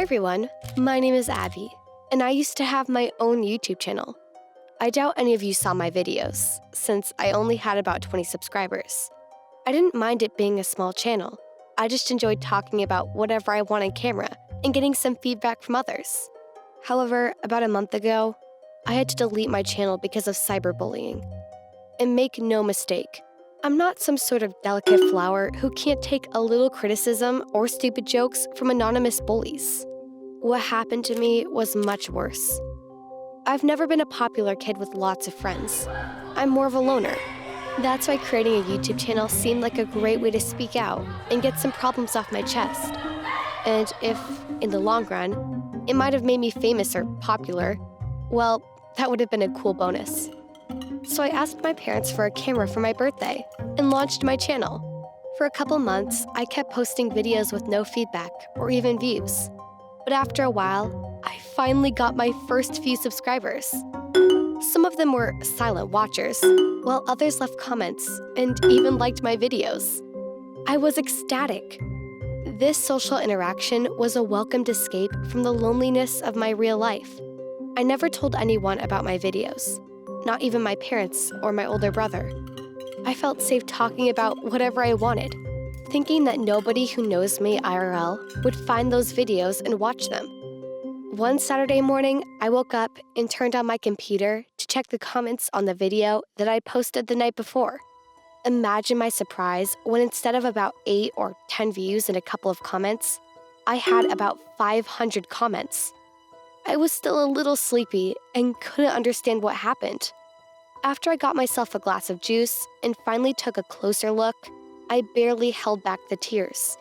everyone, my name is Abby, and I used to have my own YouTube channel. I doubt any of you saw my videos, since I only had about 20 subscribers. I didn't mind it being a small channel. I just enjoyed talking about whatever I want on camera and getting some feedback from others. However, about a month ago, I had to delete my channel because of cyberbullying. And make no mistake, I'm not some sort of delicate flower who can't take a little criticism or stupid jokes from anonymous bullies. What happened to me was much worse. I've never been a popular kid with lots of friends. I'm more of a loner. That's why creating a YouTube channel seemed like a great way to speak out and get some problems off my chest. And if, in the long run, it might have made me famous or popular, well, that would have been a cool bonus. So I asked my parents for a camera for my birthday and launched my channel. For a couple months, I kept posting videos with no feedback or even views. But after a while, I finally got my first few subscribers. Some of them were silent watchers, while others left comments and even liked my videos. I was ecstatic. This social interaction was a welcomed escape from the loneliness of my real life. I never told anyone about my videos, not even my parents or my older brother. I felt safe talking about whatever I wanted, thinking that nobody who knows me IRL would find those videos and watch them. One Saturday morning, I woke up and turned on my computer to check the comments on the video that I posted the night before. Imagine my surprise when instead of about 8 or 10 views and a couple of comments, I had about 500 comments. I was still a little sleepy and couldn't understand what happened. After I got myself a glass of juice and finally took a closer look, I barely held back the tears.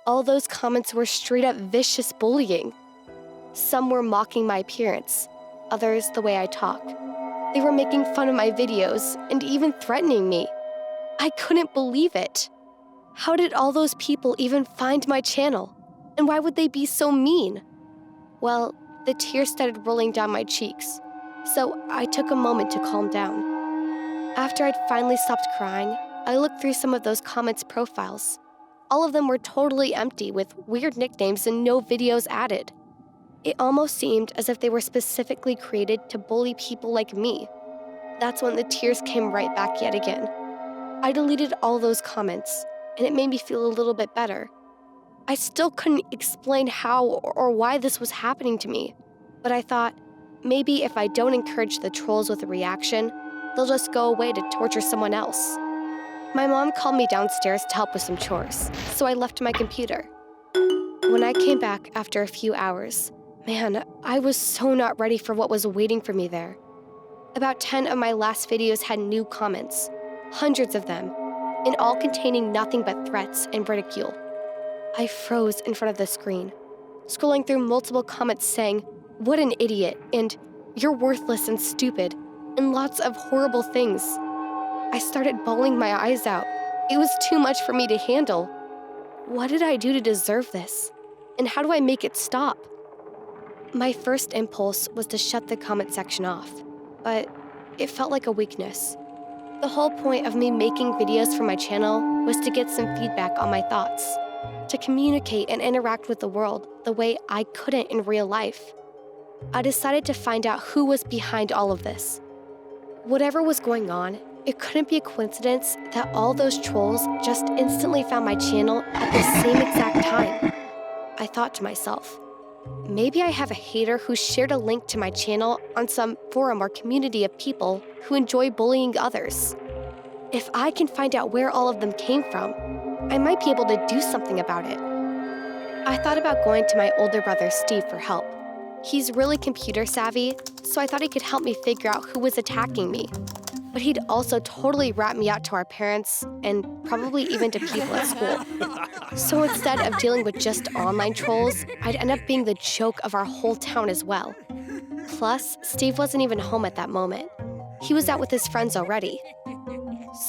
All those comments were straight up vicious bullying. Some were mocking my appearance, others the way I talk. They were making fun of my videos and even threatening me. I couldn't believe it. How did all those people even find my channel? And why would they be so mean? Well, the tears started rolling down my cheeks, so I took a moment to calm down. After I'd finally stopped crying, I looked through some of those comments' profiles. All of them were totally empty with weird nicknames and no videos added. It almost seemed as if they were specifically created to bully people like me. That's when the tears came right back yet again. I deleted all those comments, and it made me feel a little bit better. I still couldn't explain how or why this was happening to me, but I thought, maybe if I don't encourage the trolls with a reaction, they'll just go away to torture someone else. My mom called me downstairs to help with some chores, so I left my computer. When I came back after a few hours, man, I was so not ready for what was waiting for me there. About 10 of my last videos had new comments, hundreds of them, and all containing nothing but threats and ridicule. I froze in front of the screen, scrolling through multiple comments saying, "What an idiot," and "You're worthless and stupid," and lots of horrible things. I started bawling my eyes out. It was too much for me to handle. What did I do to deserve this? And how do I make it stop? My first impulse was to shut the comment section off, but it felt like a weakness. The whole point of me making videos for my channel was to get some feedback on my thoughts, to communicate and interact with the world the way I couldn't in real life. I decided to find out who was behind all of this. Whatever was going on, it couldn't be a coincidence that all those trolls just instantly found my channel at the same exact time. I thought to myself, maybe I have a hater who shared a link to my channel on some forum or community of people who enjoy bullying others. If I can find out where all of them came from, I might be able to do something about it. I thought about going to my older brother Steve for help. He's really computer savvy, so I thought he could help me figure out who was attacking me. But he'd also totally rat me out to our parents and probably even to people at school. So instead of dealing with just online trolls, I'd end up being the joke of our whole town as well. Plus, Steve wasn't even home at that moment. He was out with his friends already.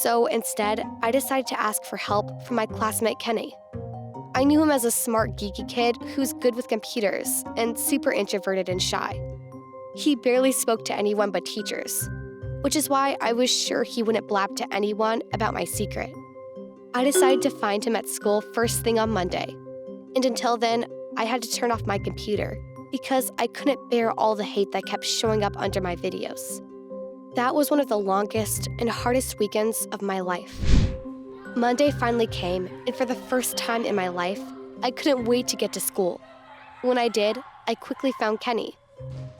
So instead, I decided to ask for help from my classmate Kenny. I knew him as a smart, geeky kid who's good with computers and super introverted and shy. He barely spoke to anyone but teachers, which is why I was sure he wouldn't blab to anyone about my secret. I decided to find him at school first thing on Monday, and until then, I had to turn off my computer because I couldn't bear all the hate that kept showing up under my videos. That was one of the longest and hardest weekends of my life. Monday finally came, and for the first time in my life, I couldn't wait to get to school. When I did, I quickly found Kenny.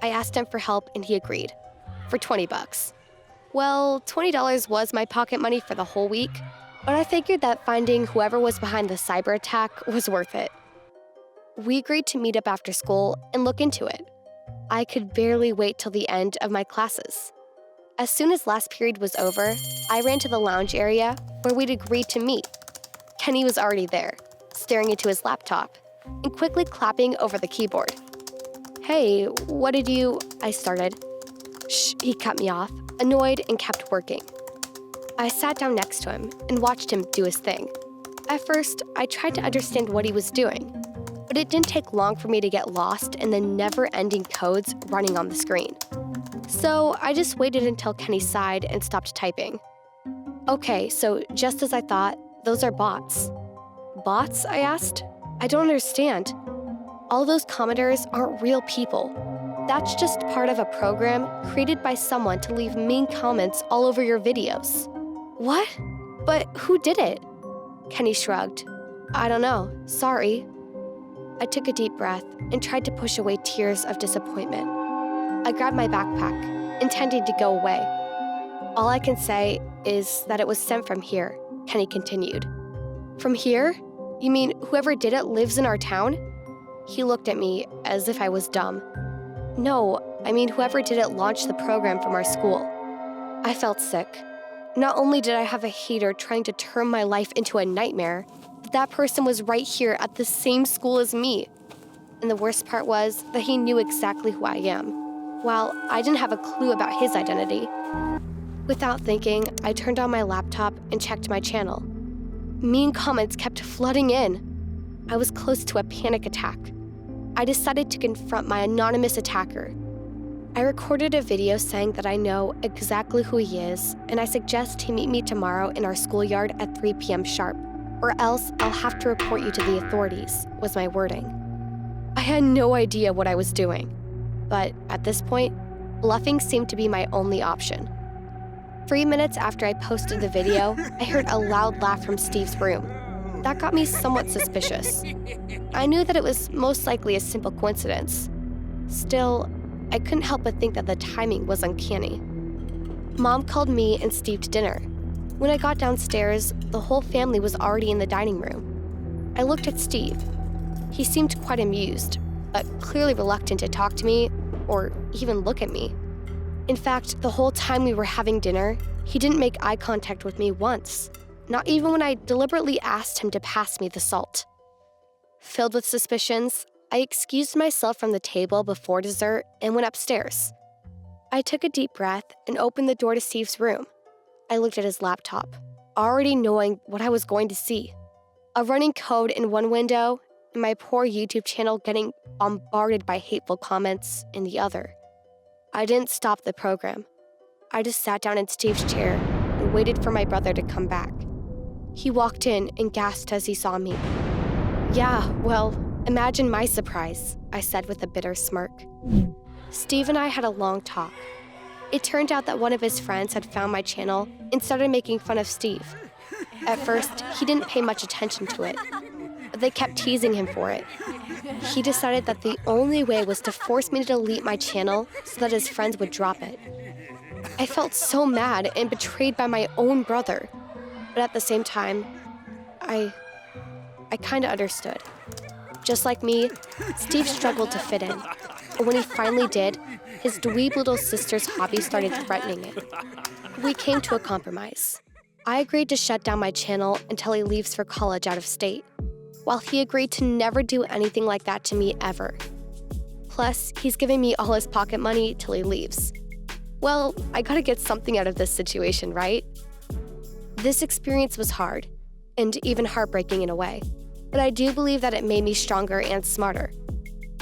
I asked him for help and he agreed, for $20. Well, $20 was my pocket money for the whole week, but I figured that finding whoever was behind the cyber attack was worth it. We agreed to meet up after school and look into it. I could barely wait till the end of my classes. As soon as last period was over, I ran to the lounge area where we'd agreed to meet. Kenny was already there, staring into his laptop and quickly clapping over the keyboard. "Hey, what did you..." I started. "Shh," he cut me off, annoyed, and kept working. I sat down next to him and watched him do his thing. At first, I tried to understand what he was doing, but it didn't take long for me to get lost in the never-ending codes running on the screen. So I just waited until Kenny sighed and stopped typing. "Okay, so just as I thought, those are bots." "Bots?" I asked. "I don't understand." "All those commenters aren't real people. That's just part of a program created by someone to leave mean comments all over your videos." "What? But who did it?" Kenny shrugged. "I don't know. Sorry." I took a deep breath and tried to push away tears of disappointment. I grabbed my backpack, intending to go away. "All I can say is that it was sent from here," Kenny continued. "From here? You mean whoever did it lives in our town?" He looked at me as if I was dumb. "No, I mean whoever did it launched the program from our school." I felt sick. Not only did I have a hater trying to turn my life into a nightmare, but that person was right here at the same school as me. And the worst part was that he knew exactly who I am, while I didn't have a clue about his identity. Without thinking, I turned on my laptop and checked my channel. Mean comments kept flooding in. I was close to a panic attack. I decided to confront my anonymous attacker. I recorded a video saying that I know exactly who he is, and I suggest he meet me tomorrow in our schoolyard at 3 p.m. sharp, or else I'll have to report you to the authorities, was my wording. I had no idea what I was doing, but at this point, bluffing seemed to be my only option. 3 minutes after I posted the video, I heard a loud laugh from Steve's room. That got me somewhat suspicious. I knew that it was most likely a simple coincidence. Still, I couldn't help but think that the timing was uncanny. Mom called me and Steve to dinner. When I got downstairs, the whole family was already in the dining room. I looked at Steve. He seemed quite amused, but clearly reluctant to talk to me or even look at me. In fact, the whole time we were having dinner, he didn't make eye contact with me once, not even when I deliberately asked him to pass me the salt. Filled with suspicions, I excused myself from the table before dessert and went upstairs. I took a deep breath and opened the door to Steve's room. I looked at his laptop, already knowing what I was going to see. A running code in one window and my poor YouTube channel getting bombarded by hateful comments in the other. I didn't stop the program. I just sat down in Steve's chair and waited for my brother to come back. He walked in and gasped as he saw me. "Yeah, well, imagine my surprise," I said with a bitter smirk. Steve and I had a long talk. It turned out that one of his friends had found my channel and started making fun of Steve. At first, he didn't pay much attention to it, but they kept teasing him for it. He decided that the only way was to force me to delete my channel so that his friends would drop it. I felt so mad and betrayed by my own brother, but at the same time, I kinda understood. Just like me, Steve struggled to fit in, and when he finally did, his dweeb little sister's hobby started threatening it. We came to a compromise. I agreed to shut down my channel until he leaves for college out of state, while he agreed to never do anything like that to me ever. Plus, he's giving me all his pocket money till he leaves. Well, I gotta get something out of this situation, right? This experience was hard, and even heartbreaking in a way, but I do believe that it made me stronger and smarter.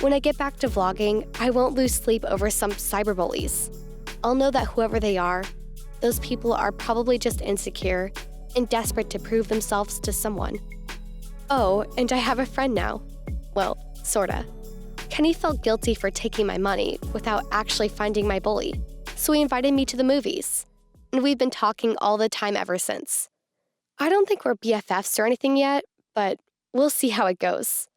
When I get back to vlogging, I won't lose sleep over some cyberbullies. I'll know that whoever they are, those people are probably just insecure and desperate to prove themselves to someone. Oh, and I have a friend now. Well, Sorta. Kenny felt guilty for taking my money without actually finding my bully, so he invited me to the movies. And we've been talking all the time ever since. I don't think we're BFFs or anything yet, but we'll see how it goes.